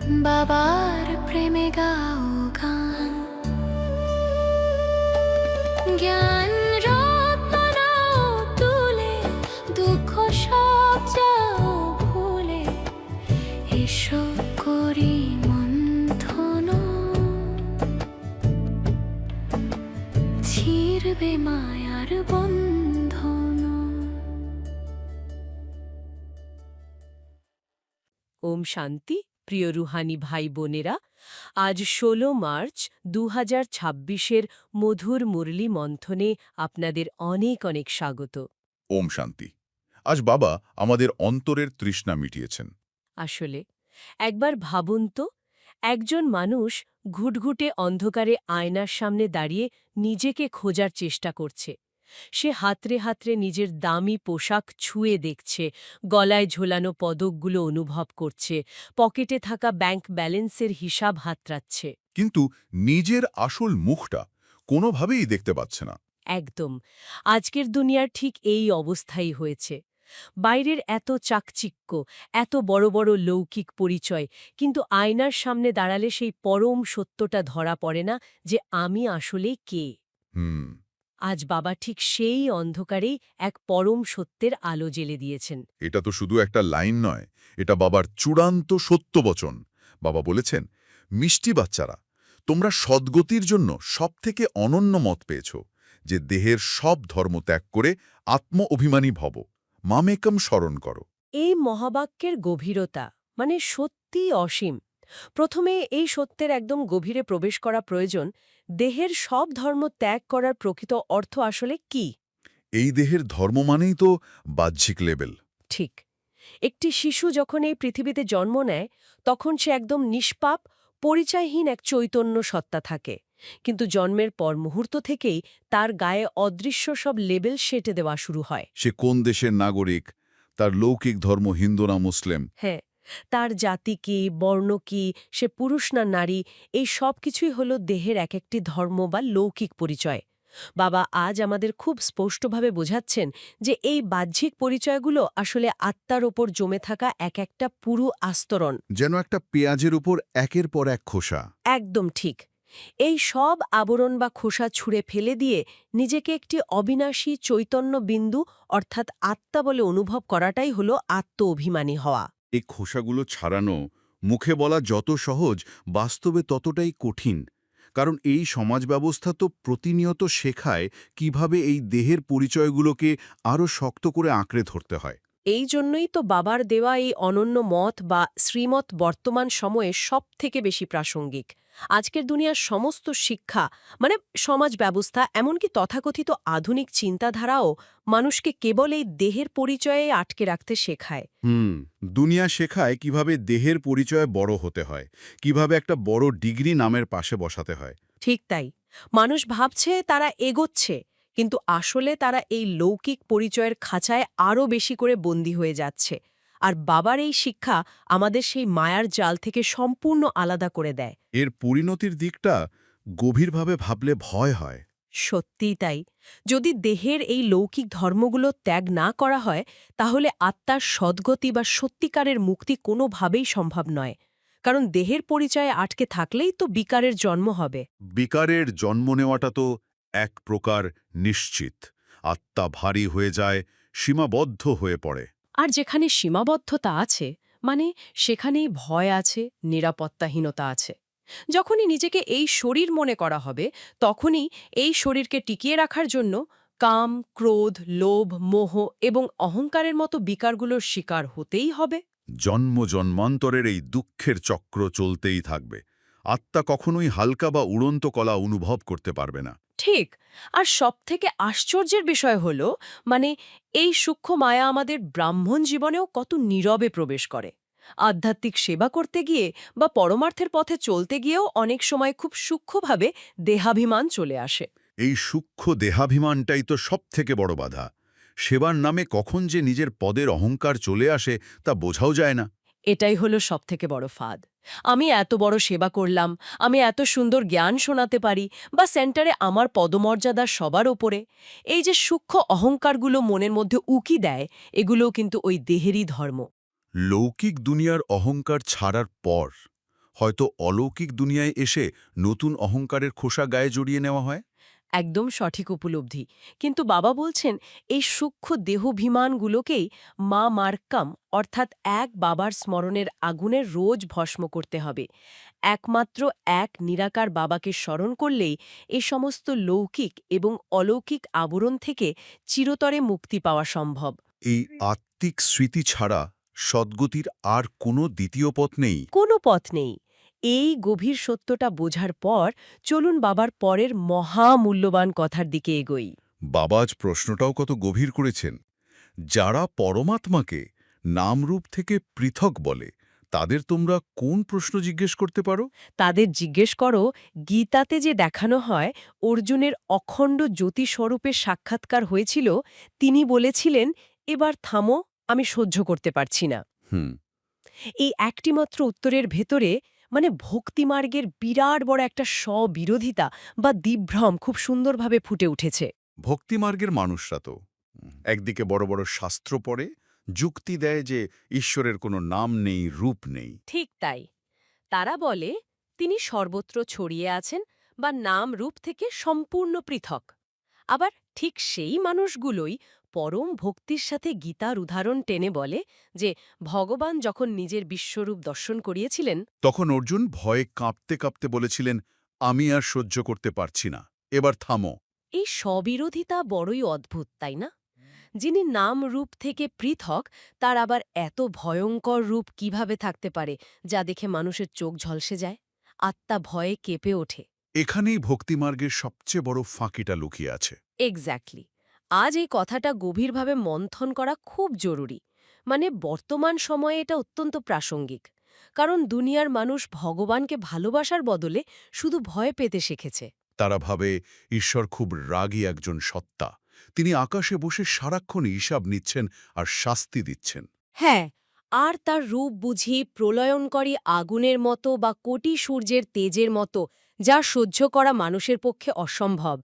বাবার প্রেমে গাও গান, জ্ঞান রত্ন নাও তুলে, দুঃখ সব যাও ভুলে, এসো করি মন্থন, ছিড়বে মায়ার বন্ধন। ওম শান্তি। প্রিয় রুহানি ভাই বোনেরা, আজ ১৬ মার্চ ২০২৬-এর মধুর মুরলী মন্থনে আপনাদের অনেক অনেক স্বাগত। ওম শান্তি। আজ বাবা আমাদের অন্তরের তৃষ্ণা মিটিয়েছেন। আসলে একবার ভাবুন তো, একজন মানুষ ঘুটঘুটে অন্ধকারে আয়নার সামনে দাঁড়িয়ে নিজেকে খোঁজার চেষ্টা করছে। সে হাতড়ে হাতড়ে নিজের দামি পোশাক ছুঁয়ে দেখছে, গলায় ঝোলানো পদকগুলো অনুভব করছে, পকেটে থাকা ব্যাংক ব্যালেন্সের হিসাব হাতড়াচ্ছে। কিন্তু নিজের আসল মুখটা কোনোভাবেই দেখতে পাচ্ছে না। একদম, আজকের দুনিয়ার ঠিক এই অবস্থাই হয়েছে। বাইরের এত চাকচিক্য, এত বড় বড় লৌকিক পরিচয়, কিন্তু আয়নার সামনে দাঁড়ালে সেই পরম সত্যটা ধরা পড়ে না যে আমি আসলে কে। হুম। আজ বাবা ঠিক সেই অন্ধকারেই এক পরম সত্যের আলো জ্বেলে দিয়েছেন। এটা তো শুধু একটা লাইন নয়, এটা বাবার চূড়ান্ত সত্যবচন। বাবা বলেছেন, মিষ্টি বাচ্চারা, তোমরা সদ্গতির জন্য সবথেকে অনন্য মত পেয়েছ, যে দেহের সব ধর্ম ত্যাগ করে আত্ম অভিমানী ভব, মামেকম স্মরণ করো। এই মহাবাক্যের গভীরতা মানে সত্যিই অসীম। প্রথমে এই সত্যের একদম গভীরে প্রবেশ করা প্রয়োজন। দেহের সব ধর্ম ত্যাগ করার প্রকৃত অর্থ আসলে কি? এই দেহের ধর্ম মানেই তো বাহ্যিক লেভেল। ঠিক, একটি শিশু যখন এই পৃথিবীতে জন্ম নেয়, তখন সে একদম নিষ্পাপ, পরিচয়হীন এক চৈতন্য সত্তা থাকে। কিন্তু জন্মের পর মুহূর্ত থেকেই তার গায়ে অদৃশ্য সব লেবেল সেঁটে দেওয়া শুরু হয়। সে কোন দেশের নাগরিক, তার লৌকিক ধর্ম হিন্দু না মুসলিম, হ্যাঁ, তার জাতি কি, বর্ণ কি, সে পুরুষ না নারী, এই সব কিছুই হল দেহের এক একটি ধর্ম বা লৌকিক পরিচয়। বাবা আজ আমাদের খুব স্পষ্টভাবে বোঝাচ্ছেন যে এই বাহ্যিক পরিচয়গুলো আসলে আত্মার ওপর জমে থাকা এক একটা পুরু আস্তরণ। যেন একটা পেঁয়াজের উপর একের পর এক খোসা। একদম ঠিক। এই সব আবরণ বা খোসা ছুঁড়ে ফেলে দিয়ে নিজেকে একটি অবিনাশী চৈতন্য বিন্দু অর্থাৎ আত্মা বলে অনুভব করাটাই হল আত্ম অভিমানী হওয়া। এই খোসাগুলো ছাড়ানো মুখে বলা যত সহজ, বাস্তবে ততটাই কঠিন। কারণ এই সমাজ ব্যবস্থা তো প্রতিনিয়ত শেখায় কিভাবে এই দেহের পরিচয়গুলোকে আরও শক্ত করে আঁকড়ে ধরতে হয়। এই জন্যই তো বাবার দেওয়া এই অনন্য মত বা শ্রীমত বর্তমান সময়ে সবথেকে বেশি প্রাসঙ্গিক। আজকের দুনিয়ার সমস্ত শিক্ষা মানে সমাজ ব্যবস্থা, এমনকি তথাকথিত আধুনিক চিন্তাধারাও মানুষকে কেবল এই দেহের পরিচয়ে আটকে রাখতে শেখায়। দুনিয়া শেখায় কিভাবে দেহের পরিচয়ে বড় হতে হয়, কিভাবে একটা বড় ডিগ্রি নামের পাশে বসাতে হয়। ঠিক তাই, মানুষ ভাবছে তারা এগোচ্ছে, কিন্তু আসলে তারা এই লৌকিক পরিচয়ের খাঁচায় আরও বেশি করে বন্দী হয়ে যাচ্ছে। আর বাবার এই শিক্ষা আমাদের সেই মায়ার জাল থেকে সম্পূর্ণ আলাদা করে দেয়। এর পরিণতির দিকটা গভীরভাবে ভাবলে ভয় হয়। সত্যিই তাই। যদি দেহের এই লৌকিক ধর্মগুলো ত্যাগ না করা হয়, তাহলে আত্মার সদ্গতি বা সত্যিকারের মুক্তি কোনোভাবেই সম্ভব নয়। কারণ দেহের পরিচয়ে আটকে থাকলেই তো বিকারের জন্ম হবে। বিকারের জন্ম নেওয়াটা তো এক প্রকার নিশ্চিত। আত্মা ভারী হয়ে যায়, সীমাবদ্ধ হয়ে পড়ে। আর যেখানে সীমাবদ্ধতা আছে, মানে সেখানেই ভয় আছে, নিরাপত্তাহীনতা আছে। যখনই নিজেকে এই শরীর মনে করা হবে, তখনই এই শরীরকে টিকিয়ে রাখার জন্য কাম, ক্রোধ, লোভ, মোহ এবং অহংকারের মতো বিকারগুলোর শিকার হতেই হবে। জন্ম জন্মান্তরের এই দুঃখের চক্র চলতেই থাকবে। আত্মা কখনোই হালকা বা উড়ন্ত কলা অনুভব করতে পারবে না। ঠিক। আর সবথেকে আশ্চর্যের বিষয় হল, মানে এই সূক্ষ্ম মায়া আমাদের ব্রাহ্মণ জীবনেও কত নীরবে প্রবেশ করে। আধ্যাত্মিক সেবা করতে গিয়ে বা পরমার্থের পথে চলতে গিয়েও অনেক সময় খুব সূক্ষ্মভাবে দেহাভিমান চলে আসে। এই সূক্ষ্ম দেহাভিমানটাই তো সবথেকে বড় বাধা। সেবার নামে কখন যে নিজের পদের অহংকার চলে আসে তা বোঝাও যায় না। এটাই হলো সবথেকে বড় ফাঁদ। আমি এত বড় সেবা করলাম, আমি এত সুন্দর জ্ঞান শোনাতে পারি, বা সেন্টারে আমার পদমর্যাদা সবার ওপরে। এই যে সূক্ষ্ম অহংকারগুলো মনের মধ্যে উকি দেয়, এগুলোও কিন্তু ওই দেহেরই ধর্ম। লৌকিক দুনিয়ার অহংকার ছাড়ার পর হয়তো অলৌকিক দুনিয়ায় এসে নতুন অহংকারের খোসা গায়ে জড়িয়ে নেওয়া হয়। একদম সঠিক উপলব্ধি। কিন্তু বাবা বলছেন এই সূক্ষ্ম দেহাভিমানগুলোকেই মা মার্কাম অর্থাৎ এক বাবার স্মরণের আগুনে রোজ ভস্ম করতে হবে। একমাত্র এক নিরাকার বাবাকে স্মরণ করলেই এ সমস্ত লৌকিক এবং অলৌকিক আবরণ থেকে চিরতরে মুক্তি পাওয়া সম্ভব। এই আত্মিক স্মৃতি ছাড়া সদ্গতির আর কোনো দ্বিতীয় পথ নেই। কোনো পথ নেই। এই গভীর সত্যটা বোঝার পর চলুন বাবার পরের মহামূল্যবান কথার দিকে এগোই। বাবা আজ প্রশ্নটাও কত গভীর করেছেন। যারা পরমাত্মাকে নামরূপ থেকে পৃথক বলে, তাদের তোমরা কোন প্রশ্ন জিজ্ঞেস করতে পারো? তাদের জিজ্ঞেস করো, গীতাতে যে দেখানো হয় অর্জুনের অখণ্ড জ্যোতিস্বরূপের সাক্ষাৎকার হয়েছিল, তিনি বলেছিলেন, এবার থামো, আমি সহ্য করতে পারছি না। হুম। এই একটিমাত্র উত্তরের ভেতরে মানে ভক্তিমার্গের বিরাট বড় একটা স্ববিরোধিতা বা দিগ্ভ্রম খুব সুন্দরভাবে ফুটে উঠেছে। ভক্তিমার্গের মানুষরা তো একদিকে বড় বড় শাস্ত্র পড়ে, যুক্তি দেয় যে ঈশ্বরের কোনো নাম নেই, রূপ নেই। ঠিক তাই। তারা বলে তিনি সর্বত্র ছড়িয়ে আছেন বা নাম রূপ থেকে সম্পূর্ণ পৃথক। আবার ঠিক সেই মানুষগুলোই পরম ভক্তির সাথে গীতার উদাহরণ টেনে বলে যে ভগবান যখন নিজের বিশ্বরূপ দর্শন করিয়েছিলেন, তখন অর্জুন ভয়ে কাঁপতে কাঁপতে বলেছিলেন, আমি আর সহ্য করতে পারছি না, এবার থামো। এই স্ববিরোধিতা বড়ই অদ্ভুত, তাই না? যিনি নাম রূপ থেকে পৃথক, তার আবার এত ভয়ঙ্কর রূপ কিভাবে থাকতে পারে যা দেখে মানুষের চোখ ঝলসে যায়, আত্মা ভয়ে কেঁপে ওঠে। এখানেই ভক্তিমার্গের সবচেয়ে বড় ফাঁকিটা লুকিয়ে আছে। এক্স্যাক্টলি। আজ এই কথাটা গভীরভাবে মন্থন করা খুব জরুরি। মানে বর্তমান সময়ে এটা অত্যন্ত প্রাসঙ্গিক। কারণ দুনিয়ার মানুষ ভগবানকে ভালোবাসার বদলে শুধু ভয় পেতে শিখেছে। তারা ভাবে ঈশ্বর খুব রাগী একজন সত্তা, তিনি আকাশে বসে সারাক্ষণ হিসাব নিচ্ছেন আর শাস্তি দিচ্ছেন। হ্যাঁ, আর তার রূপ বুঝি প্রলয়নকারী আগুনের মতো বা কোটি সূর্যের তেজের মতো, যা সহ্য করা মানুষের পক্ষে অসম্ভব।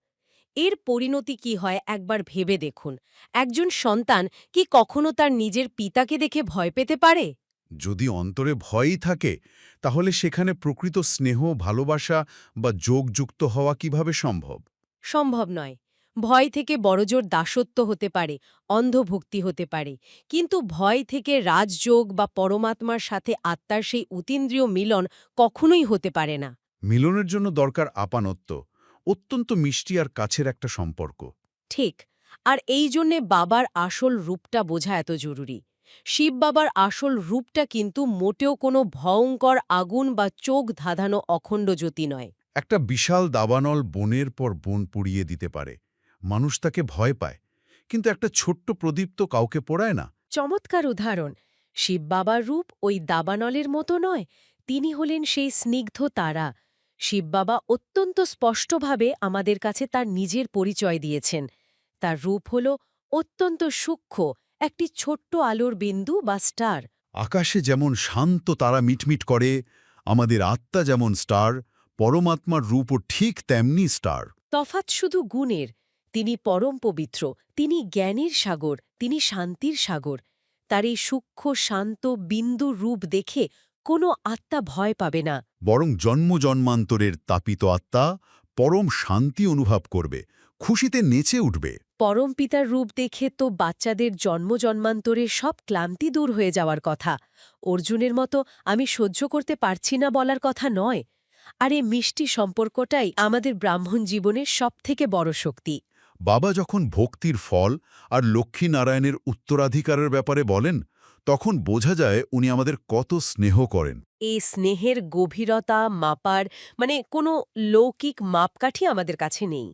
এর পরিণতি কি হয় একবার ভেবে দেখুন। একজন সন্তান কি কখনো তার নিজের পিতাকে দেখে ভয় পেতে পারে? যদি অন্তরে ভয়ই থাকে, তাহলে সেখানে প্রকৃত স্নেহ, ভালোবাসা বা যোগযুক্ত হওয়া কিভাবে সম্ভব? সম্ভব নয়। ভয় থেকে বড়জোর দাসত্ব হতে পারে, অন্ধভক্তি হতে পারে, কিন্তু ভয় থেকে রাজযোগ বা পরমাত্মার সাথে আত্মার সেই অতীন্দ্রিয় মিলন কখনোই হতে পারে না। মিলনের জন্য দরকার আপানত্ব, অত্যন্ত মিষ্টি আর কাছের একটা সম্পর্ক। ঠিক। আর এই জন্যে বাবার আসল রূপটা বোঝা এত জরুরি। শিব বাবার আসল রূপটা কিন্তু মোটেও কোনো ভয়ঙ্কর আগুন বা চোখ ধাঁধানো অখণ্ড জ্যোতি নয়। একটা বিশাল দাবানল বনের পর বন পুড়িয়ে দিতে পারে, মানুষ তাকে ভয় পায়, কিন্তু একটা ছোট্ট প্রদীপ তো কাউকে পোড়ায় না। চমৎকার উদাহরণ। শিব বাবার রূপ ওই দাবানলের মতো নয়, তিনি হলেন সেই স্নিগ্ধ তারা। শিব বাবা অত্যন্ত স্পষ্টভাবে আমাদের কাছে তার নিজের পরিচয় দিয়েছেন। তার রূপ হল অত্যন্ত সূক্ষ্ম একটি ছোট্ট আলোর বিন্দু বা স্টার। আকাশে যেমন শান্ত তারা মিটমিট করে, আমাদের আত্মা যেমন স্টার, পরমাত্মার রূপও ঠিক তেমনি স্টার। তফাৎ শুধু গুণের। তিনি পরম পবিত্র, তিনি জ্ঞানের সাগর, তিনি শান্তির সাগর। তার এই সূক্ষ্ম শান্ত বিন্দু রূপ দেখে কোনো আত্মা ভয় পাবে না। বরং জন্ম জন্মান্তরের তাপিত আত্মা পরম শান্তি অনুভব করবে, খুশিতে নেচে উঠবে। পরম পিতার রূপ দেখে তো বাচ্চাদের জন্ম জন্মান্তরের সব ক্লান্তি দূর হয়ে যাওয়ার কথা। অর্জুনের মতো আমি সহ্য করতে পারছি না বলার কথা নয়। আর এই মিষ্টি সম্পর্কটাই আমাদের ব্রাহ্মণ জীবনের সবথেকে বড় শক্তি। বাবা যখন ভক্তির ফল আর লক্ষ্মীনারায়ণের উত্তরাধিকারের ব্যাপারে বলেন, তখন বোঝা যায় উনি আমাদের কত স্নেহ করেন। এই স্নেহের গভীরতা মাপার মানে কোনো লৌকিক মাপকাঠি আমাদের কাছে নেই।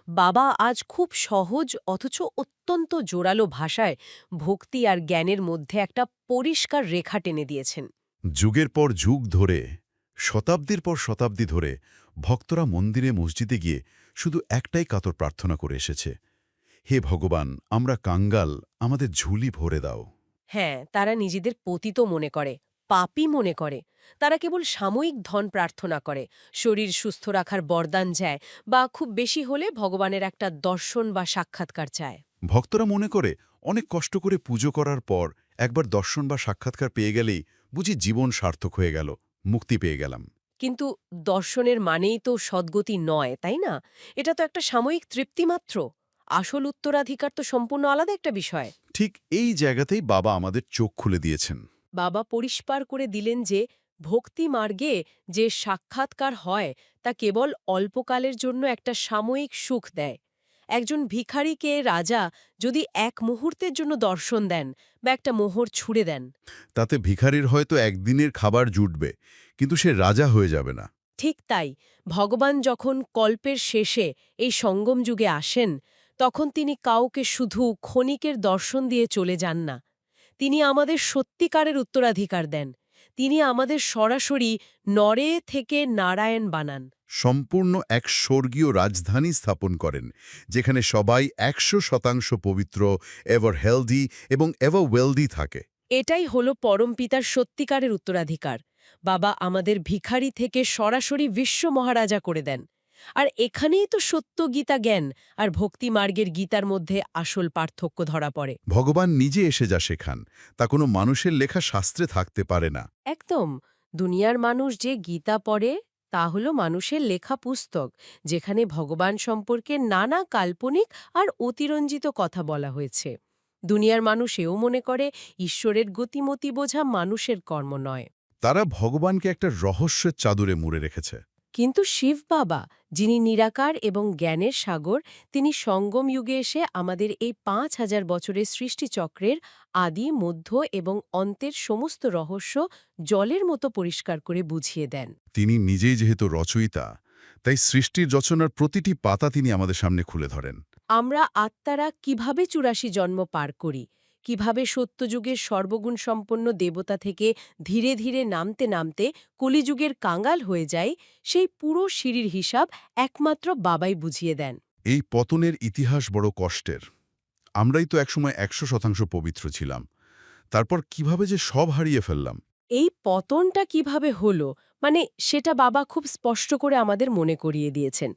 বাবা আজ খুব সহজ অথচ অত্যন্ত জোরালো ভাষায় ভক্তি আর জ্ঞানের মধ্যে একটা পরিষ্কার রেখা টেনে দিয়েছেন। যুগের পর যুগ ধরে, শতাব্দীর পর শতাব্দী ধরে ভক্তরা মন্দিরে মসজিদে গিয়ে শুধু একটাই কাতর প্রার্থনা করে এসেছে, হে ভগবান, আমরা কাঙ্গাল, আমাদের ঝুলি ভরে দাও। হ্যাঁ, তারা নিজেদের পতিত মনে করে, পাপী মনে করে। তারা কেবল সাময়িক ধন প্রার্থনা করে, শরীর সুস্থ রাখার বরদান চায়, বা খুব বেশি হলে ভগবানের একটা দর্শন বা সাক্ষাৎকার চায়। ভক্তরা মনে করে অনেক কষ্ট করে পুজো করার পর একবার দর্শন বা সাক্ষাৎকার পেয়ে গেলেই বুঝি জীবন সার্থক হয়ে গেল। মুক্তি পেয়ে গেলাম। কিন্তু দর্শনের মানেই তো সদ্গতি নয়, তাই না? এটা তো একটা সাময়িক তৃপ্তি মাত্র। আসল উত্তরাধিকার তো সম্পূর্ণ আলাদা একটা বিষয়। ঠিক এই জায়গাতেই বাবা আমাদের চোখ খুলে দিয়েছেন। বাবা পরিষ্কার করে দিলেন যে ভক্তি মার্গে যে সাক্ষাৎকার হয় তা কেবল অল্পকালের জন্য একটা সাময়িক সুখ দেয়। একজন ভিখারিকে রাজা যদি এক মুহূর্তের জন্য দর্শন দেন বা একটা মোহর ছুঁড়ে দেন, তাতে ভিখারির হয়তো একদিনের খাবার জুটবে, কিন্তু সে রাজা হয়ে যাবে না। ঠিক তাই ভগবান যখন কল্পের শেষে এই সঙ্গম যুগে আসেন, তখন তিনি কাউকে শুধু ক্ষণিকের দর্শন দিয়ে চলে যান না। তিনি আমাদের সত্যিকারের উত্তরাধিকার দেন। তিনি আমাদের সরাসরি নরে থেকে নারায়ণ বানান। সম্পূর্ণ এক স্বর্গীয় রাজধানী স্থাপন করেন, যেখানে সবাই ১০০% পবিত্র, এভার হেলদি এবং এভার ওয়েলদি থাকে। এটাই হলো পরমপিতার সত্যিকারের উত্তরাধিকার। বাবা আমাদের ভিখারি থেকে সরাসরি বিশ্ব মহারাজা করে দেন। আর এখানেই তো সত্য গীতা জ্ঞান আর ভক্তি মার্গের গীতার মধ্যে আসল পার্থক্য ধরা পড়ে। ভগবান নিজে এসে যা শেখান, তা কোনো মানুষের লেখা শাস্ত্রে থাকতে পারে না। একদম। দুনিয়ার মানুষ যে গীতা পড়ে তা হলো মানুষের লেখা পুস্তক, যেখানে ভগবান সম্পর্কে নানা কাল্পনিক আর অতিরঞ্জিত কথা বলা হয়েছে। দুনিয়ার মানুষ এও মনে করে ঈশ্বরের গতিমতি বোঝা মানুষের কর্ম নয়। তারা ভগবানকে একটা রহস্যের চাদরে মুড়ে রেখেছে। কিন্তু শিব বাবা, যিনি নিরাকার এবং জ্ঞানের সাগর, তিনি সঙ্গম যুগে এসে আমাদের এই ৫,০০০ বছরের সৃষ্টিচক্রের আদি, মধ্য এবং অন্তের সমস্ত রহস্য জলের মতো পরিষ্কার করে বুঝিয়ে দেন। তিনি নিজেই যেহেতু রচয়িতা, তাই সৃষ্টির রচনার প্রতিটি পাতা তিনি আমাদের সামনে খুলে ধরেন। আমরা আত্মারা কিভাবে ৮৪ জন্ম পার করি, কিভাবে সত্যযুগের সর্বগুণ সম্পন্ন দেবতা থেকে ধীরে ধীরে নামতে নামতে কলিযুগের কাঙ্গাল হয়ে যায়, সেই পুরো সিঁড়ির হিসাব একমাত্র বাবাই বুঝিয়ে দেন। এই পতনের ইতিহাস বড় কষ্টের। আমরাই তো একসময় ১০০% পবিত্র ছিলাম, তারপর কিভাবে যে সব হারিয়ে ফেললাম। এই পতনটা কিভাবে হলো, মানে সেটা বাবা খুব স্পষ্ট করে আমাদের মনে করিয়ে দিয়েছেন।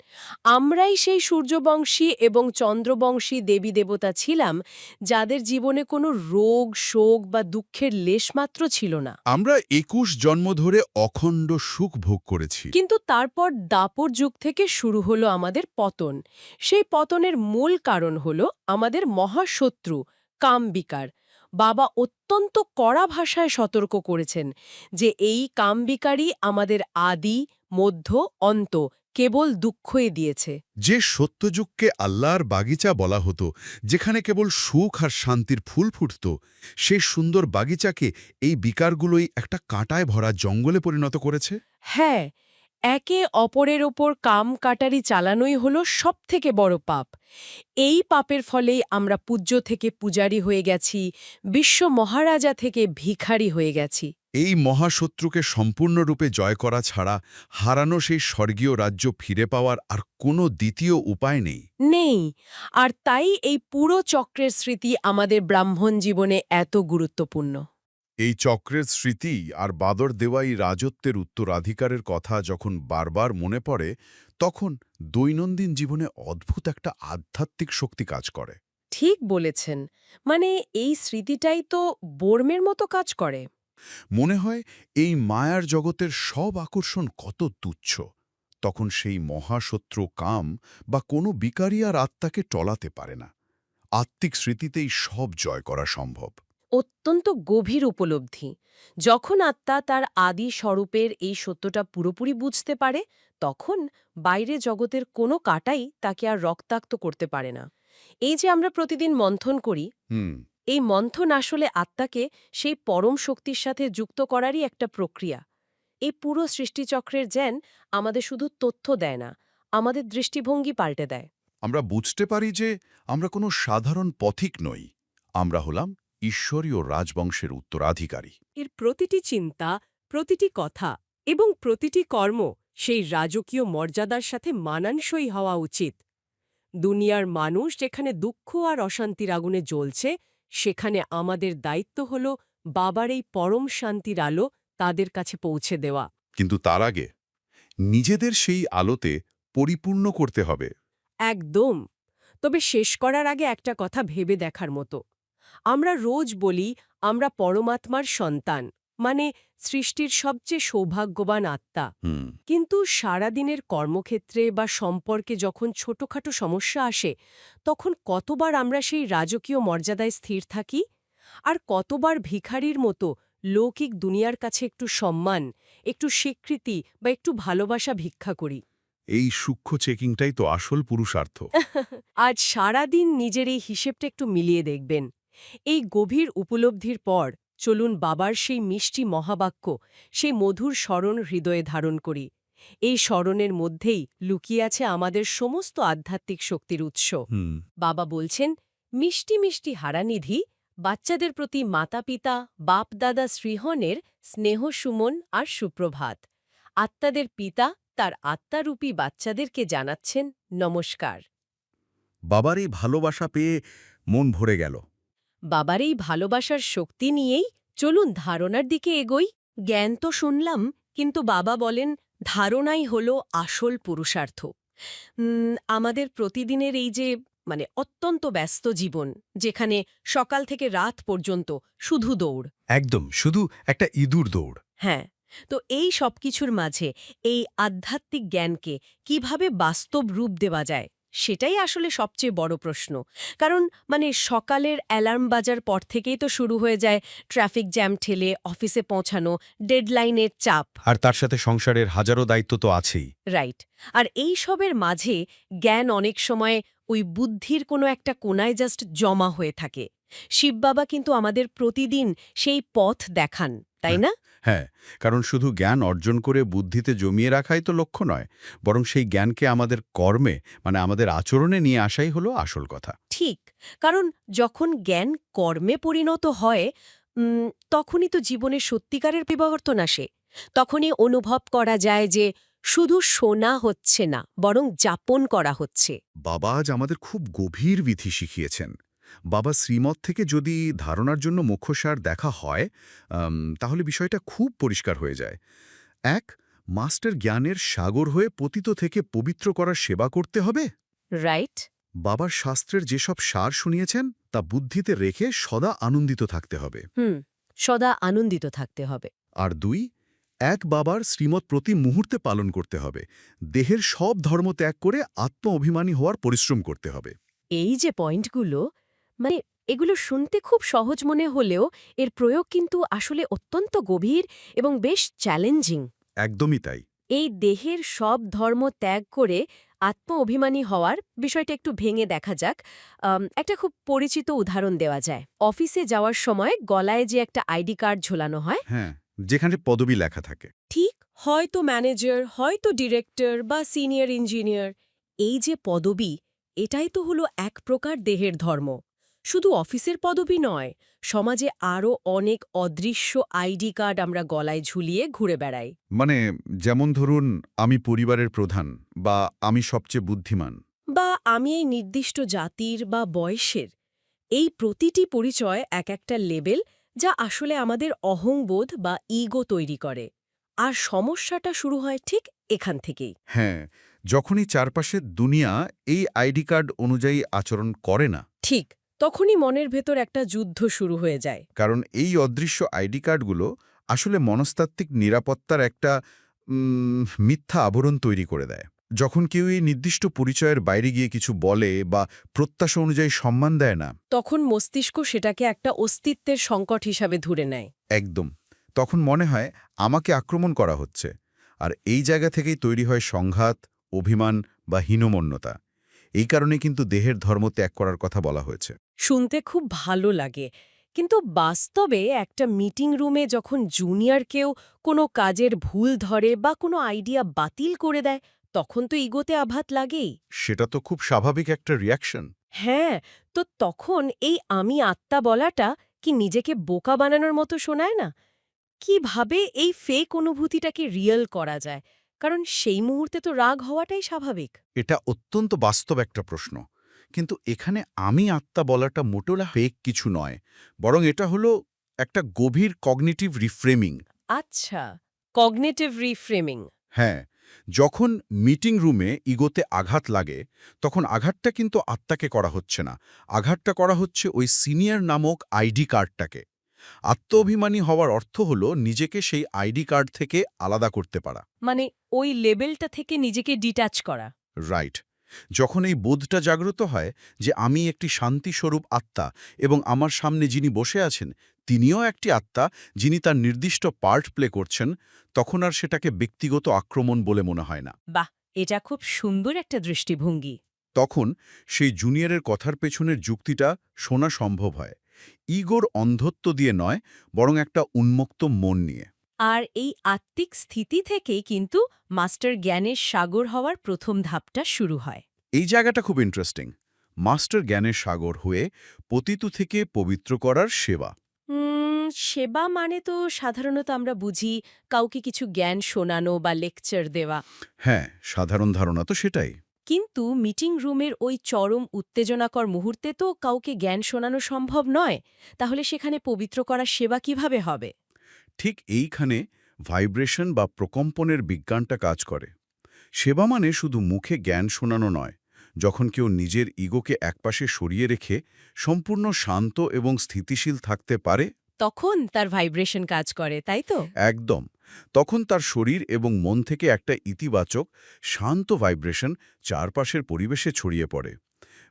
আমরাই সেই সূর্যবংশী এবং চন্দ্রবংশী দেবী দেবতা ছিলাম, যাদের জীবনে কোনো রোগ, শোক বা দুঃখের লেশমাত্র ছিল না। আমরা ২১ জন্ম ধরে অখণ্ড সুখ ভোগ করেছি। কিন্তু তারপর দাপর যুগ থেকে শুরু হলো আমাদের পতন। সেই পতনের মূল কারণ হলো আমাদের মহাশত্রু কামবিকার। বাবা অত্যন্ত কড়া ভাষায় সতর্ক করেছেন যে এই কামবিকারই আমাদের আদি, মধ্য, অন্ত কেবল দুঃখই দিয়েছে। যে সত্যযুগকে আল্লাহর বাগিচা বলা হতো, যেখানে কেবল সুখ আর শান্তির ফুল ফুটত, সেই সুন্দর বাগিচাকে এই বিকারগুলোই একটা কাঁটায় ভরা জঙ্গলে পরিণত করেছে। হ্যাঁ, একে অপরের ওপর কাম কাটারি চালানোই হলো সবথেকে বড় পাপ। এই পাপের ফলেই আমরা পূজ্য থেকে পূজারী হয়ে গেছি, বিশ্ব মহারাজা থেকে ভিখারি হয়ে গেছি। এই মহাশত্রুকে সম্পূর্ণরূপে জয় করা ছাড়া হারানো সেই স্বর্গীয় রাজ্য ফিরে পাওয়ার আর কোনো দ্বিতীয় উপায় নেই। নেই। আর তাই এই পুরো চক্রের স্মৃতি আমাদের ব্রাহ্মণ জীবনে এত গুরুত্বপূর্ণ। এই চক্রের স্মৃতি আর বাদর দেওয়া এই রাজত্বের উত্তরাধিকারের কথা যখন বারবার মনে পড়ে, তখন দৈনন্দিন জীবনে অদ্ভুত একটা আধ্যাত্মিক শক্তি কাজ করে। ঠিক বলেছেন। মানে এই স্মৃতিটাই তো বর্মের মতো কাজ করে। মনে হয় এই মায়ার জগতের সব আকর্ষণ কত তুচ্ছ। তখন সেই মহাশত্রু কাম বা কোনো বিকারী আর আত্মাকে টলাতে পারে না। আত্মিক স্মৃতিতেই সব জয় করা সম্ভব। অত্যন্ত গভীর উপলব্ধি। যখন আত্মা তার আদি স্বরূপের এই সত্যটা পুরোপুরি বুঝতে পারে, তখন বাইরে জগতের কোনো কাটাই তাকে আর রক্তাক্ত করতে পারে না। এই যে আমরা প্রতিদিন মন্থন করি, হুম। এই মন্থন আসলে আত্মাকে সেই পরম শক্তির সাথে যুক্ত করারই একটা প্রক্রিয়া। এই পুরো সৃষ্টিচক্রের জ্ঞান আমাদের শুধু তথ্য দেয় না, আমাদের দৃষ্টিভঙ্গি পাল্টে দেয়। আমরা বুঝতে পারি যে আমরা কোনো সাধারণ পথিক নই, আমরা হলাম ঈশ্বরীয় রাজবংশের উত্তরাধিকারী। এর প্রতিটি চিন্তা, প্রতিটি কথা এবং প্রতিটি কর্ম সেই রাজকীয় মর্যাদার সাথে মানানসই হওয়া উচিত। দুনিয়ার মানুষ যেখানে দুঃখ আর অশান্তির আগুনে জ্বলছে, সেখানে আমাদের দায়িত্ব হল বাবার এই পরম শান্তির আলো তাদের কাছে পৌঁছে দেওয়া। কিন্তু তার আগে নিজেদের সেই আলোতে পরিপূর্ণ করতে হবে। একদম। তবে শেষ করার আগে একটা কথা ভেবে দেখার মতো। আমরা রোজ বলি আমরা পরমাত্মার সন্তান, মানে সৃষ্টির সবচেয়ে সৌভাগ্যবান আত্মা। হুম। কিন্তু সারাদিনের কর্মক্ষেত্রে বা সম্পর্কে যখন ছোটখাটো সমস্যা আসে তখন কতবার আমরা সেই রাজকীয় মর্যাদায় স্থির থাকি আর কতবার ভিখারির মতো লৌকিক দুনিয়ার কাছে একটু সম্মান, একটু স্বীকৃতি বা একটু ভালোবাসা ভিক্ষা করি। এই সূক্ষ্ম চেকিংটাই তো আসল পুরুষার্থ। আজ সারাদিন নিজের এই হিসেবটা একটু মিলিয়ে দেখবেন। এই গভীর উপলব্ধির পর চলুন বাবার সেই মিষ্টি মহাবাক্য, সেই মধুর স্মরণ হৃদয়ে ধারণ করি। এই স্মরণের মধ্যেই লুকিয়ে আছে আমাদের সমস্ত আধ্যাত্মিক শক্তির উৎস। হুম। বাবা বলছেন, মিষ্টি মিষ্টি হারানিধি বাচ্চাদের প্রতি মাতাপিতা বাপ-দাদা শ্রীহনের স্নেহ সুমন আর সুপ্রভাত। আত্মাদের পিতা তার আত্মারূপী বাচ্চাদেরকে জানাচ্ছেন নমস্কার। বাবার এই ভালোবাসা পেয়ে মন ভরে গেল। বাবার এই ভালোবাসার শক্তি নিয়েই চলুন ধারণার দিকে এগোই। জ্ঞান তো শুনলাম, কিন্তু বাবা বলেন ধারণাই হল আসল পুরুষার্থ। আমাদের প্রতিদিনের এই যে অত্যন্ত ব্যস্ত জীবন, যেখানে সকাল থেকে রাত পর্যন্ত শুধু দৌড়। একদম, শুধু একটা ইঁদুর দৌড়। হ্যাঁ, তো এই সবকিছুর মাঝে এই আধ্যাত্মিক জ্ঞানকে কিভাবে বাস্তব রূপ দেওয়া যায় সেটাই আসলে সবচেয়ে বড় প্রশ্ন। কারণ সকালের অ্যালার্ম বাজার পর থেকেই তো শুরু হয়ে যায় ট্রাফিক জ্যাম ঠেলে অফিসে পৌঁছানো, ডেডলাইনের চাপ। আর তার সাথে সংসারের হাজারো দায়িত্ব তো আছেই। রাইট। আর এই সবের মাঝে জ্ঞান অনেক সময় ওই বুদ্ধির কোনো একটা কোনায় জাস্ট জমা হয়ে থাকে। শিব বাবা কিন্তু আমাদের প্রতিদিন সেই পথ দেখান, তাই না? হ্যাঁ, কারণ শুধু জ্ঞান অর্জন করে বুদ্ধিতে জমিয়ে রাখাই তো লক্ষ্য নয়, বরং সেই জ্ঞানকে আমাদের কর্মে, আমাদের আচরণে নিয়ে আসাই হলো আসল কথা। ঠিক, কারণ যখন জ্ঞান কর্মে পরিণত হয় তখনই তো জীবনের সত্যিকারের পরিবর্তন আসে। তখনই অনুভব করা যায় যে শুধু শোনা হচ্ছে না, বরং যাপন করা হচ্ছে। বাবা আজ আমাদের খুব গভীর বিধি শিখিয়েছেন। বাবা শ্রীমত থেকে যদি ধারণার জন্য মুখ্যসার দেখা হয়, তাহলে বিষয়টা খুব পরিষ্কার হয়ে যায়। এক, মাস্টার জ্ঞানের সাগর হয়ে পতিত থেকে পবিত্র করার সেবা করতে হবে। রাইট। বাবার শাস্ত্রের যেসব সার শুনিয়েছেন তা বুদ্ধিতে রেখে সদা আনন্দিত থাকতে হবে। সদা আনন্দিত থাকতে হবে। আর দুই, এক বাবার শ্রীমত প্রতি মুহূর্তে পালন করতে হবে। দেহের সব ধর্ম ত্যাগ করে আত্ম অভিমানী হওয়ার পরিশ্রম করতে হবে। এই যে পয়েন্টগুলো, এগুলো শুনতে খুব সহজ মনে হলেও এর প্রয়োগ কিন্তু আসলে অত্যন্ত গভীর এবং বেশ চ্যালেঞ্জিং। একদমই তাই। এই দেহের সব ধর্ম ত্যাগ করে আত্ম অভিমানী হওয়ার বিষয়টা একটু ভেঙে দেখা যাক। একটা খুব পরিচিত উদাহরণ দেওয়া যায়। অফিসে যাওয়ার সময় গলায় যে একটা আইডি কার্ড ঝোলানো হয়, হ্যাঁ, যেখানে পদবি লেখা থাকে। ঠিক, হয়তো ম্যানেজার, হয়তো ডিরেক্টর বা সিনিয়র ইঞ্জিনিয়ার। এই যে পদবি, এটাই তো হলো এক প্রকার দেহের ধর্ম। শুধু অফিসের পদবি নয়, সমাজে আরও অনেক অদৃশ্য আইডি কার্ড আমরা গলায় ঝুলিয়ে ঘুরে বেড়াই। যেমন ধরুন, আমি পরিবারের প্রধান, বা আমি সবচেয়ে বুদ্ধিমান, বা আমি এই নির্দিষ্ট জাতির বা বয়সের। এই প্রতিটি পরিচয় এক একটা লেবেল, যা আসলে আমাদের অহংবোধ বা ইগো তৈরি করে। আর সমস্যাটা শুরু হয় ঠিক এখান থেকেই। হ্যাঁ, যখনই চারপাশের দুনিয়া এই আইডি কার্ড অনুযায়ী আচরণ করে না। ঠিক, তখনই মনের ভেতর একটা যুদ্ধ শুরু হয়ে যায়। কারণ এই অদৃশ্য আইডি কার্ডগুলো আসলে মনস্তাত্ত্বিক নিরাপত্তার একটা মিথ্যা আবরণ তৈরি করে দেয়। যখন কেউ এই নির্দিষ্ট পরিচয়ের বাইরে গিয়ে কিছু বলে বা প্রত্যাশা অনুযায়ী সম্মান দেয় না, তখন মস্তিষ্ক সেটাকে একটা অস্তিত্বের সংকট হিসাবে ধরে নেয়। একদম, তখন মনে হয় আমাকে আক্রমণ করা হচ্ছে। আর এই জায়গা থেকেই তৈরি হয় সংঘাত, অভিমান বা হীনমন্যতা। এই কারণে কিন্তু দেহের ধর্ম ত্যাগ করার কথা বলা হয়েছে। শুনতে খুব ভালো লাগে, কিন্তু বাস্তবে একটা মিটিং রুমে যখন জুনিয়র কেউ কোনো কাজের ভুল ধরে বা কোনো আইডিয়া বাতিল করে দেয়, তখন তো ইগোতে আঘাত লাগেই। সেটা তো খুব স্বাভাবিক একটা রিয়াকশন। হ্যাঁ, তো তখন এই আমি আত্মা বলাটা কি নিজেকে বোকা বানানোর মতো শোনায় না? কিভাবে এই ফেক অনুভূতিটাকে রিয়েল করা যায়? কারণ সেই মুহূর্তে তো রাগ হওয়াটাই স্বাভাবিক। এটা অত্যন্ত বাস্তব একটা প্রশ্ন। কিন্তু এখানে আমি আত্মা বলাটা মোটেও ফেক কিছু নয়, বরং এটা হলো একটা গভীর কগনিটিভ রিফ্রেমিং। আচ্ছা, কগনিটিভ রিফ্রেমিং। হ্যাঁ, যখন মিটিং রুমে ইগোতে আঘাত লাগে, তখন আঘাতটা কিন্তু আত্মাকে করা হচ্ছে না, আঘাতটা করা হচ্ছে ওই সিনিয়র নামক আইডি কার্ডটাকে। আত্মঅভিমানী হওয়ার অর্থ হল নিজেকে সেই আইডি কার্ড থেকে আলাদা করতে পারা। মানে ওই লেবেলটা থেকে নিজেকে ডিট্যাচ করা। রাইট। যখন এই বোধটা জাগ্রত হয় যে আমি একটি শান্তিস্বরূপ আত্মা এবং আমার সামনে যিনি বসে আছেন তিনিও একটি আত্মা যিনি তার নির্দিষ্ট পার্ট প্লে করছেন, তখন আর সেটাকে ব্যক্তিগত আক্রমণ বলে মনে হয় না। বাহ, এটা খুব সুন্দর একটা দৃষ্টিভঙ্গি। তখন সেই জুনিয়রের কথার পেছনের যুক্তিটা শোনা সম্ভব হয়, ইগোর অন্ধত্ব দিয়ে নয়, বরং একটা উন্মুক্ত মন নিয়ে। আর এই আত্মিক স্থিতি থেকেই কিন্তু মাস্টার জ্ঞানের সাগর হওয়ার প্রথম ধাপটা শুরু হয়। এই জায়গাটা খুব ইন্টারেস্টিং। মাস্টার জ্ঞানের সাগর হয়ে পতিত থেকে পবিত্র করার সেবা। সেবা মানে তো সাধারণত আমরা বুঝি কাউকে কিছু জ্ঞান শোনানো বা লেকচার দেওয়া। হ্যাঁ, সাধারণ ধারণা তো সেটাই। কিন্তু মিটিং রুমের ওই চরম উত্তেজনাকর মুহূর্তে তো কাউকে জ্ঞান শোনানো সম্ভব নয়। তাহলে সেখানে পবিত্র করার সেবা কিভাবে হবে? ঠিক এইখানে ভাইব্রেশন বা প্রকম্পনের বিজ্ঞানটা কাজ করে। সেবা মানে শুধু মুখে জ্ঞান শোনানো নয়, যখন কেউ নিজের ইগোকে একপাশে সরিয়ে রেখে সম্পূর্ণ শান্ত এবং স্থিতিশীল থাকতে পারে, তখন তার ভাইব্রেশন কাজ করে, তাই তো? একদম। তখন তার শরীর এবং মন থেকে একটা ইতিবাচক, শান্ত ভাইব্রেশন চারপাশের পরিবেশে ছড়িয়ে পড়ে।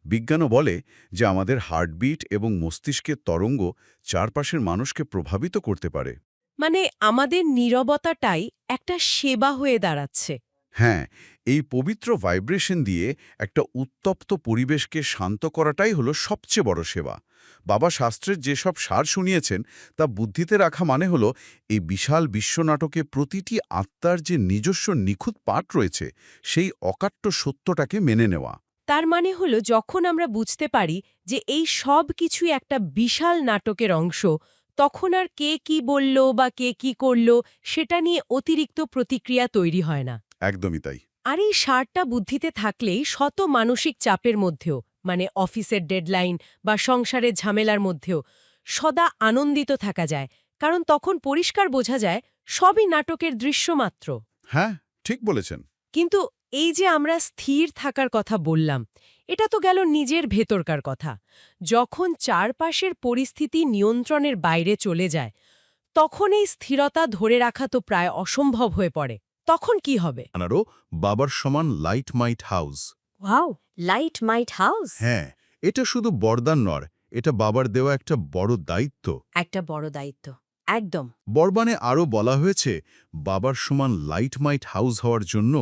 বিজ্ঞানও বলে যে আমাদের হার্টবিট এবং মস্তিষ্কের তরঙ্গ চারপাশের মানুষকে প্রভাবিত করতে পারে। মানে আমাদের নীরবতাটাই একটা সেবা হয়ে দাঁড়াচ্ছে। হ্যাঁ, এই পবিত্র ভাইব্রেশন দিয়ে একটা উত্তপ্ত পরিবেশকে শান্ত করাটাই হলো সবচেয়ে বড় সেবা। বাবা শাস্ত্রের যেসব সার শুনিয়েছেন তা বুদ্ধিতে রাখা মানে হলো এই বিশাল বিশ্বনাটকে প্রতিটি আত্মার যে নিজস্ব নিখুঁত পাঠ রয়েছে সেই অকাট্য সত্যটাকে মেনে নেওয়া। তার মানে হলো যখন আমরা বুঝতে পারি যে এই সব কিছুই একটা বিশাল নাটকের অংশ, তখন আর কে কি বলল বা কে কি করল সেটা নিয়ে অতিরিক্ত প্রতিক্রিয়া তৈরি হয় না। একদমই তাই। আর এই সারটা বুদ্ধিতে থাকলেই শত মানসিক চাপের মধ্যেও, মানে অফিসের ডেডলাইন বা সংসারের ঝামেলার মধ্যেও সদা আনন্দিত থাকা যায়, কারণ তখন পরিষ্কার বোঝা যায় সবই নাটকের দৃশ্য মাত্র। হ্যাঁ, ঠিক বলেছেন। কিন্তু এই যে আমরা স্থির থাকার কথা বললাম, এটা তো গেল নিজের ভেতরকার কথা। যখন চারপাশের পরিস্থিতি নিয়ন্ত্রণের বাইরে চলে যায়, তখন এই স্থিরতা ধরে রাখা তো প্রায় অসম্ভব হয়ে পড়ে। তখন কি হবে? আনারও বাবার সমান লাইট মাইট হাউস। ওয়াও, লাইট মাইট হাউস। হ্যাঁ, এটা শুধু বরদান নয়, এটা বাবার দেওয়া একটা বড় দায়িত্ব। একটা বড় দায়িত্ব, একদম। বরবানে আরও বলা হয়েছে বাবার সমান লাইট মাইট হাউস হওয়ার জন্য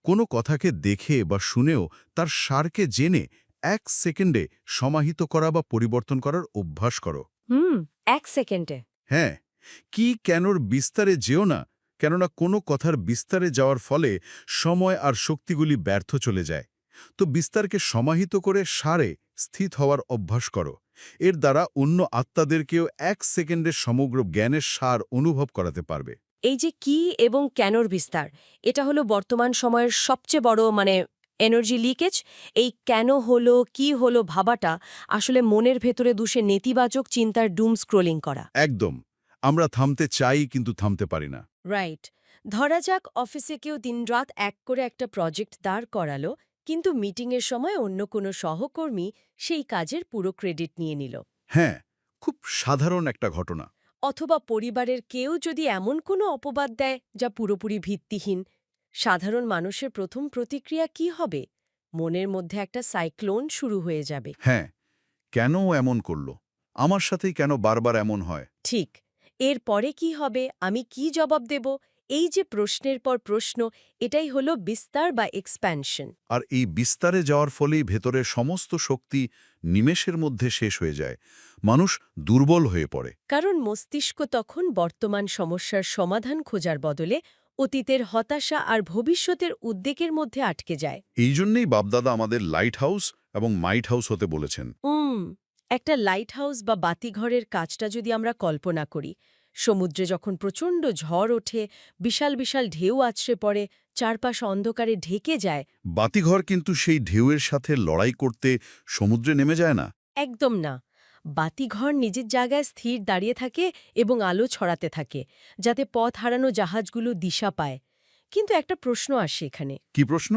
কোনো কথাকে দেখে বা শুনেও তার সারকে জেনে 1 সেকেন্ডে সমাহিত করা বা পরিবর্তন করার অভ্যাস করো। 1 সেকেন্ডে। হ্যাঁ, কি কেনর বিস্তারে যেও না, কেননা কোনো কথার বিস্তারে যাওয়ার ফলে সময় আর শক্তিগুলি ব্যর্থ চলে যায়। তো বিস্তারকে সমাহিত করে সারে স্থিত হওয়ার অভ্যাস করো। এর দ্বারা অন্য আত্মাদেরকেও 1 সেকেন্ডের সমগ্র জ্ঞানের সার অনুভব করাতে পারবে। এই যে কি এবং কেনর বিস্তার, এটা হলো বর্তমান সময়ের সবচেয়ে বড় এনার্জি লিকেজ। এই কেন হলো, কি হলো ভাবাটা আসলে মনের ভেতরে দুষে নেতিবাচক চিন্তার ডুম স্ক্রোলিং করা। একদম। আমরা থামতে চাই কিন্তু থামতে পারি না। রাইট। ধরা যাক অফিসে কেউ দিনরাত এক করে একটা প্রজেক্ট দাঁড় করালো, কিন্তু মিটিংয়ের সময় অন্য কোনো সহকর্মী সেই কাজের পুরো ক্রেডিট নিয়ে নিল। হ্যাঁ, খুব সাধারণ একটা ঘটনা। অথবা পরিবারের কেউ যদি এমন কোনো অপবাদ দেয় যা পুরোপুরি ভিত্তিহীন, সাধারণ মানুষের প্রথম প্রতিক্রিয়া কি হবে? মনের মধ্যে একটা সাইক্লোন শুরু হয়ে যাবে। হ্যাঁ, কেন ও এমন করল? আমার সাথেই কেন বারবার এমন হয়? ঠিক। এর পরে কি হবে? আমি কি জবাব দেব? এই যে প্রশ্নের পর প্রশ্ন, এটাই হলো বিস্তার বা এক্সপ্যানশন। আর এই বিস্তারে যাওয়ার ফলেই ভেতরের সমস্ত শক্তি নিমেষের মধ্যে শেষ হয়ে যায়। মানুষ দুর্বল হয়ে পড়ে। কারণ মস্তিষ্ক তখন বর্তমান সমস্যার সমাধান খোঁজার বদলে অতীতের হতাশা আর ভবিষ্যতের উদ্বেগের মধ্যে আটকে যায়। এই জন্যেই বাপদাদা আমাদের লাইট হাউস এবং মাইট হাউস হতে বলেছেন। একটা লাইট হাউস বা বাতিঘরের কাজটা যদি আমরা কল্পনা করি, সমুদ্রে যখন প্রচণ্ড ঝড় ওঠে, বিশাল বিশাল ঢেউ আছড়ে পড়ে, চারপাশ অন্ধকারে ঢেকে যায়। বাতিঘর কিন্তু সেই ঢেউয়ের সাথে লড়াই করতে সমুদ্রে নেমে যায় না। একদম না। বাতিঘর নিজের জায়গায় স্থির দাঁড়িয়ে থাকে এবং আলো ছড়াতে থাকে, যাতে পথ হারানো জাহাজগুলো দিশা পায়। কিন্তু একটা প্রশ্ন আসে এখানে। কি প্রশ্ন?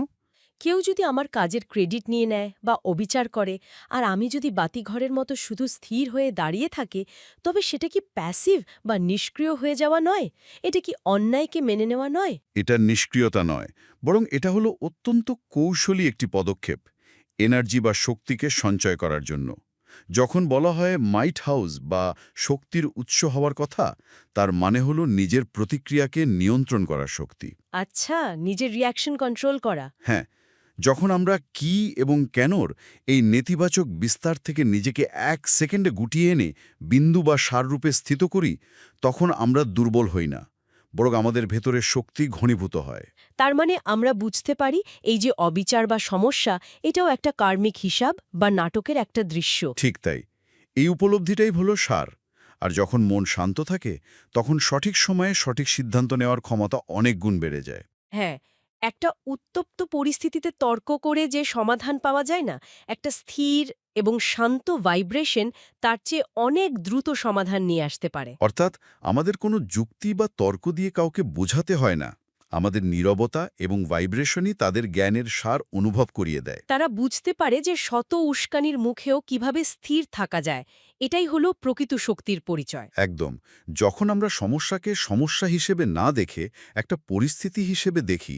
কেউ যদি আমার কাজের ক্রেডিট নিয়ে নেয় বা অবিচার করে আর আমি যদি বাতিঘরের মতো শুধু স্থির হয়ে দাঁড়িয়ে থাকি, তবে সেটা কি প্যাসিভ বা নিষ্ক্রিয় হয়ে যাওয়া নয়? এটা কি অন্যায়কে মেনে নেওয়া নয়? এটা নিষ্ক্রিয়তা নয়, বরং এটা হলো অত্যন্ত কৌশলী একটি পদক্ষেপ, এনার্জি বা শক্তিকে সঞ্চয় করার জন্য। যখন বলা হয় মাইট হাউস বা শক্তির উৎস হওয়ার কথা, তার মানে হলো নিজের প্রতিক্রিয়াকে নিয়ন্ত্রণ করার শক্তি। আচ্ছা, নিজের রিয়াকশন কন্ট্রোল করা। হ্যাঁ, যখন আমরা কি এবং কেনর এই নেতিবাচক বিস্তার থেকে নিজেকে 1 সেকেন্ডে গুটিয়ে এনে বিন্দু বা সাররূপে স্থিত করি, তখন আমরা দুর্বল হই না, বরং আমাদের ভেতরের শক্তি ঘনীভূত হয়। তার মানে আমরা বুঝতে পারি এই যে অবিচার বা সমস্যা, এটাও একটা কার্মিক হিসাব বা নাটকের একটা দৃশ্য। ঠিক তাই, এই উপলব্ধিটাই হলো সার। আর যখন মন শান্ত থাকে, তখন সঠিক সময়ে সঠিক সিদ্ধান্ত নেওয়ার ক্ষমতা অনেক গুণ বেড়ে যায়। হ্যাঁ, একটা উত্তপ্ত পরিস্থিতিতে তর্ক করে যে সমাধান পাওয়া যায় না, একটা স্থির এবং শান্ত ভাইব্রেশন তার চেয়ে অনেক দ্রুত সমাধান নিয়ে আসতে পারে। অর্থাৎ আমাদের কোনো যুক্তি বা তর্ক দিয়ে কাউকে বোঝাতে হয় না, আমাদের নীরবতা এবং ভাইব্রেশনই তাদের জ্ঞানের সার অনুভব করিয়ে দেয়। তারা বুঝতে পারে যে শত উস্কানির মুখেও কিভাবে স্থির থাকা যায়। এটাই হলো প্রকৃত শক্তির পরিচয়। একদম। যখন আমরা সমস্যাকে সমস্যা হিসেবে না দেখে একটা পরিস্থিতি হিসেবে দেখি,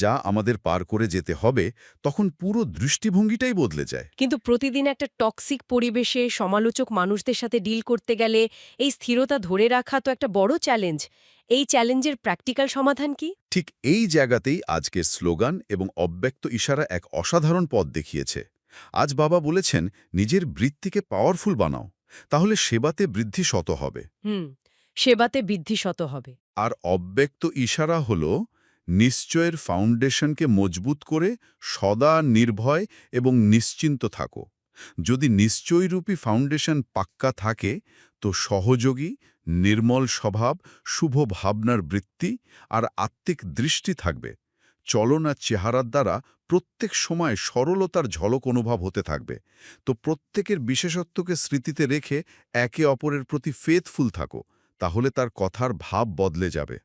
যা আমাদের পার করে যেতে হবে, তখন পুরো দৃষ্টিভঙ্গিটাই বদলে যায়। কিন্তু প্রতিদিন একটা টক্সিক পরিবেশে সমালোচক মানুষদের সাথে ডিল করতে গেলে এই স্থিরতা ধরে রাখা তো একটা বড় চ্যালেঞ্জ। এই চ্যালেঞ্জের প্র্যাকটিক্যাল সমাধান কি? ঠিক এই জায়গাতেই আজকের স্লোগান এবং অব্যক্ত ইশারা এক অসাধারণ পথ দেখিয়েছে। আজ বাবা বলেছেন, নিজের বৃত্তিকে পাওয়ারফুল বানাও, তাহলে সেবাতে বৃদ্ধি শত হবে। সেবাতে বৃদ্ধিশত হবে। আর অব্যক্ত ইশারা হল, নিশ্চয়ের ফাউন্ডেশনকে মজবুত করে সদা নির্ভয় এবং নিশ্চিন্ত থাকো। যদি নিশ্চয়রূপী ফাউন্ডেশন পাক্কা থাকে, তো সহযোগী, নির্মল স্বভাব, শুভ ভাবনার বৃত্তি আর আত্মিক দৃষ্টি থাকবে। চলন আর চেহারার দ্বারা প্রত্যেক সময় সরলতার ঝলক অনুভব হতে থাকবে। তো প্রত্যেকের বিশেষত্বকে স্মৃতিতে রেখে একে অপরের প্রতি ফেথফুল থাকো, তাহলে তার কথার ভাব বদলে যাবে।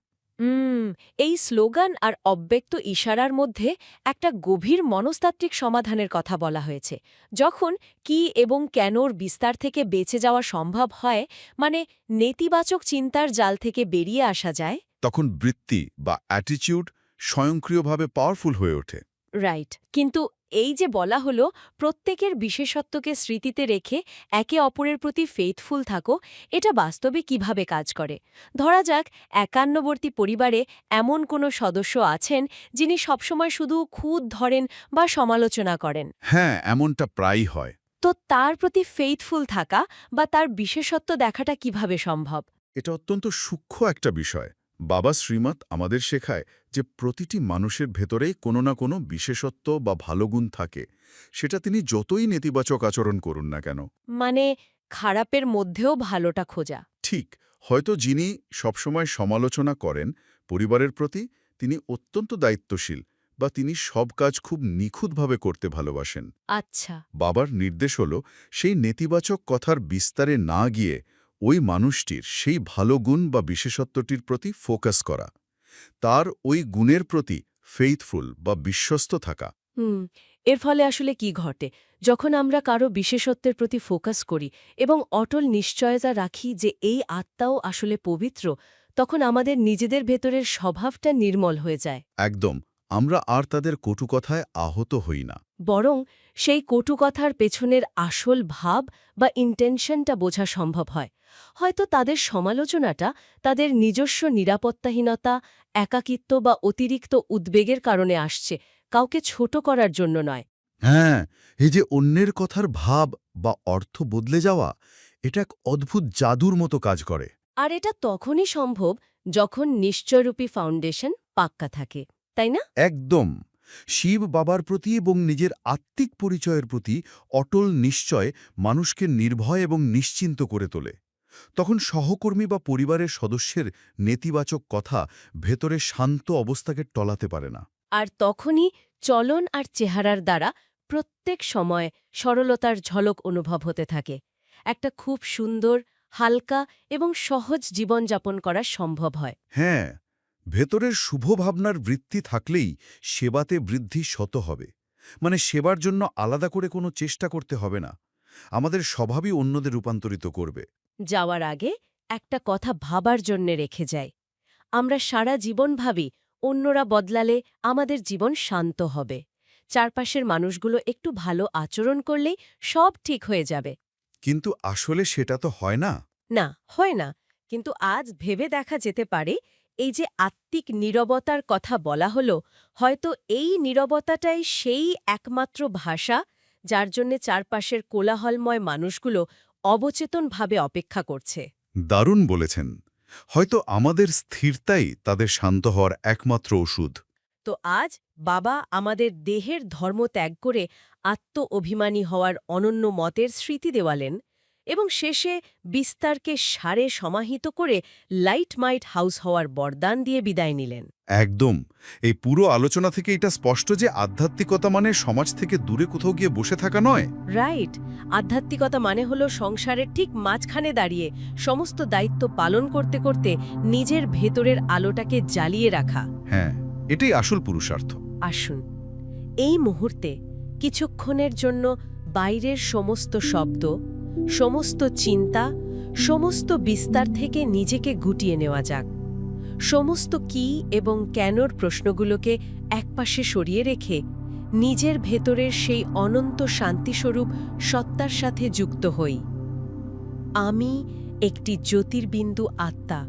এই স্লোগান আর অব্যক্ত ইশারার মধ্যে একটা গভীর মনস্তাত্ত্বিক সমাধানের কথা বলা হয়েছে। যখন কি এবং কেনর বিস্তার থেকে বেঁচে যাওয়া সম্ভব হয়, মানে নেতিবাচক চিন্তার জাল থেকে বেরিয়ে আসা যায়, তখন বৃত্তি বা অ্যাটিটিউড স্বয়ংক্রিয়ভাবে পাওয়ারফুল হয়ে ওঠে। রাইট। কিন্তু এই যে বলা হলো প্রত্যেকের বিশেষত্বকে স্মৃতিতে রেখে একে অপরের প্রতি ফেথফুল থাকো, এটা বাস্তবে কিভাবে কাজ করে? ধরা যাক একান্নবর্তী পরিবারে এমন কোনো সদস্য আছেন যিনি সবসময় শুধু খুঁত ধরেন বা সমালোচনা করেন। হ্যাঁ, এমনটা প্রায়ই হয়। তো তার প্রতি ফেথফুল থাকা বা তার বিশেষত্ব দেখাটা কিভাবে সম্ভব? এটা অত্যন্ত সূক্ষ্ম একটা বিষয়। বাবা শ্রীমৎ আমাদের শেখায় যে প্রতিটি মানুষের ভেতরেই কোনো না কোনো বিশেষত্ব বা ভালো গুণ থাকে, সেটা তিনি যতই নেতিবাচক আচরণ করুন না কেন। মানে খারাপের মধ্যেও ভালোটা খোঁজা। ঠিক, হয়তো যিনি সবসময় সমালোচনা করেন পরিবারের প্রতি, তিনি অত্যন্ত দায়িত্বশীল বা তিনি সব কাজ খুব নিখুঁতভাবে করতে ভালোবাসেন। আচ্ছা। বাবার নির্দেশ হল সেই নেতিবাচক কথার বিস্তারে না গিয়ে ওই মানুষটির সেই ভালো গুণ বা বিশেষত্বটির প্রতি ফোকাস করা, তার ওই গুণের প্রতি ফেইথফুল বা বিশ্বস্ত থাকা। এর ফলে আসলে কি ঘটে? যখন আমরা কারো বিশেষত্বের প্রতি ফোকাস করি এবং অটল নিশ্চয়তা রাখি যে এই আত্মাও আসলে পবিত্র, তখন আমাদের নিজেদের ভেতরের স্বভাবটা নির্মল হয়ে যায়। একদম, আমরা আর তাদের কটু কথায় আহত হই না। বরং সেই কটু কথার পেছনের আসল ভাব বা ইন্টেনশনটা বোঝা সম্ভব হয়। হয়তো তাদের সমালোচনাটা তাদের নিজস্ব নিরাপত্তাহীনতা, একাকিত্ব বা অতিরিক্ত উদ্বেগের কারণে আসছে, কাউকে ছোট করার জন্য নয়। হ্যাঁ, এই যে অন্যের কথার ভাব বা অর্থ বদলে যাওয়া, এটা এক অদ্ভুত জাদুর মতো কাজ করে। আর এটা তখনই সম্ভব যখন নিশ্চয়রূপী ফাউন্ডেশন পাক্কা থাকে, তাই না? একদম। শিব বাবার প্রতি এবং নিজের আত্মিক পরিচয়ের প্রতি অটল নিশ্চয় মানুষকে নির্ভয় এবং নিশ্চিন্ত করে তোলে। তখন সহকর্মী বা পরিবারের সদস্যের নেতিবাচক কথা ভেতরে শান্ত অবস্থাকে টলাতে পারে না। আর তখনই চলন আর চেহারার দ্বারা প্রত্যেক সময় সরলতার ঝলক অনুভব হতে থাকে। একটা খুব সুন্দর, হালকা এবং সহজ জীবনযাপন করা সম্ভব হয়। হ্যাঁ, ভেতরের শুভ ভাবনার বৃত্তি থাকলেই সেবাতে বৃদ্ধি শত হবে। মানে সেবার জন্য আলাদা করে কোনো চেষ্টা করতে হবে না, আমাদের স্বভাবই অন্যদের রূপান্তরিত করবে। যাওয়ার আগে একটা কথা ভাবার জন্যে রেখে যাই। আমরা সারা জীবন ভাবি অন্যরা বদলালে আমাদের জীবন শান্ত হবে, চারপাশের মানুষগুলো একটু ভালো আচরণ করলেই সব ঠিক হয়ে যাবে। কিন্তু আসলে সেটা তো হয় না। না, হয় না। কিন্তু আজ ভেবে দেখা যেতে পারে, এই যে আত্মিক নীরবতার কথা বলা হলো, হয়তো এই নীরবতাটাই সেই একমাত্র ভাষা যার জন্যে চারপাশের কোলাহলময় মানুষগুলো অবচেতনভাবে অপেক্ষা করছে। দারুণ বলেছেন। হয়তো আমাদের স্থিরতাই তাদের শান্ত হওয়ার একমাত্র ওষুধ। তো আজ বাবা আমাদের দেহের ধর্ম ত্যাগ করে আত্ম-অভিমানী হওয়ার অনন্য মতের স্মৃতি দেওয়ালেন এবং শেষে বিস্তারকে সারে সমাহিত করে লাইট মাইট হাউস হওয়ার বরদান দিয়ে বিদায় নিলেন। একদম। এই পুরো আলোচনা থেকে এটা স্পষ্ট যে আধ্যাত্মিকতা মানে সমাজ থেকে দূরে কোথাও গিয়ে বসে থাকা নয়। রাইট। আধ্যাত্মিকতা মানে হলো সংসারের ঠিক মাঝখানে দাঁড়িয়ে সমস্ত দায়িত্ব পালন করতে করতে নিজের ভেতরের আলোটাকে জ্বালিয়ে রাখা। হ্যাঁ, এটাই আসল পুরুষার্থ। আসুন, এই মুহূর্তে কিছুক্ষণের জন্য বাইরের সমস্ত শব্দ, সমস্ত চিন্তা, সমস্ত বিস্তার থেকে নিজেকে গুটিয়ে নেওয়া যাক। সমস্ত কি এবং কেনর প্রশ্নগুলোকে একপাশে সরিয়ে রেখে নিজের ভেতরের সেই অনন্ত শান্তিস্বরূপ সত্তার সাথে যুক্ত হই। আমি একটি জ্যোতির্বিন্দু আত্মা,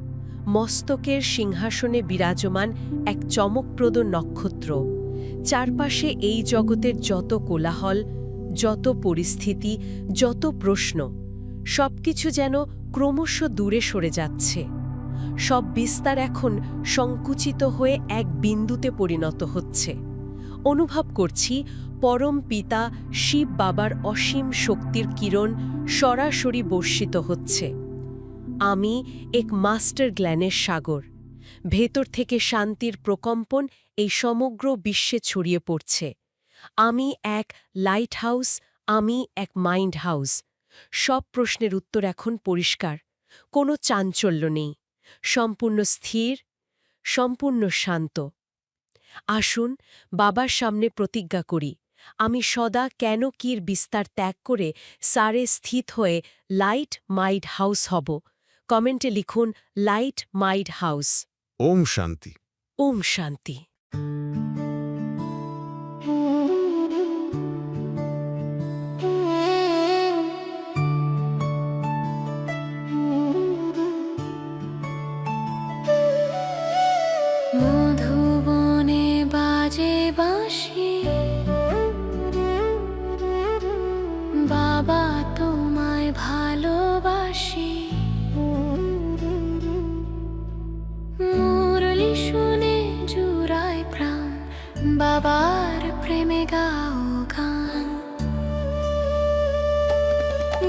মস্তকের সিংহাসনে বিরাজমান এক চমকপ্রদ নক্ষত্র। চারপাশে এই জগতের যত কোলাহল, যত পরিস্থিতি, যত প্রশ্ন, সবকিছু যেন ক্রমশ দূরে সরে যাচ্ছে। সব বিস্তার এখন সংকুচিত হয়ে এক বিন্দুতে পরিণত হচ্ছে। অনুভব করছি পরম পিতা শিব বাবার অসীম শক্তির কিরণ সরাসরি বর্ষিত হচ্ছে। আমি এক মাস্টার জ্ঞানের সাগর। ভেতর থেকে শান্তির প্রকম্পন এই সমগ্র বিশ্বে ছড়িয়ে পড়ছে। আমি এক লাইট হাউস, আমি এক মাইন্ড হাউস। সব প্রশ্নের উত্তর এখন পরিষ্কার, কোনো চাঞ্চল্য নেই, সম্পূর্ণ স্থির, সম্পূর্ণ শান্ত। আসুন বাবার সামনে প্রতিজ্ঞা করি, আমি সদা কেন কির বিস্তার ত্যাগ করে সারে স্থিত হয়ে লাইট মাইড হাউস হব। কমেন্টে লিখুন লাইট মাইড হাউস। ওম শান্তি। ওম শান্তি। মধুবনে বাজে বাঁশি, বাবা তোমায় ভালোবাসি। মুরলি শুনে জুড়ায় প্রাণ, বাবার প্রেমে গাও গান।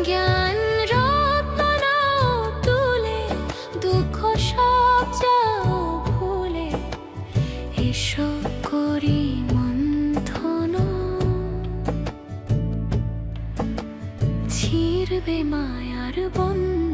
জ্ঞান রত্ন নাও তুলে, দুঃখ সব যাও ভুলে, এসো করি মন্থন। ছিড়বে মায়ার বন্ধন।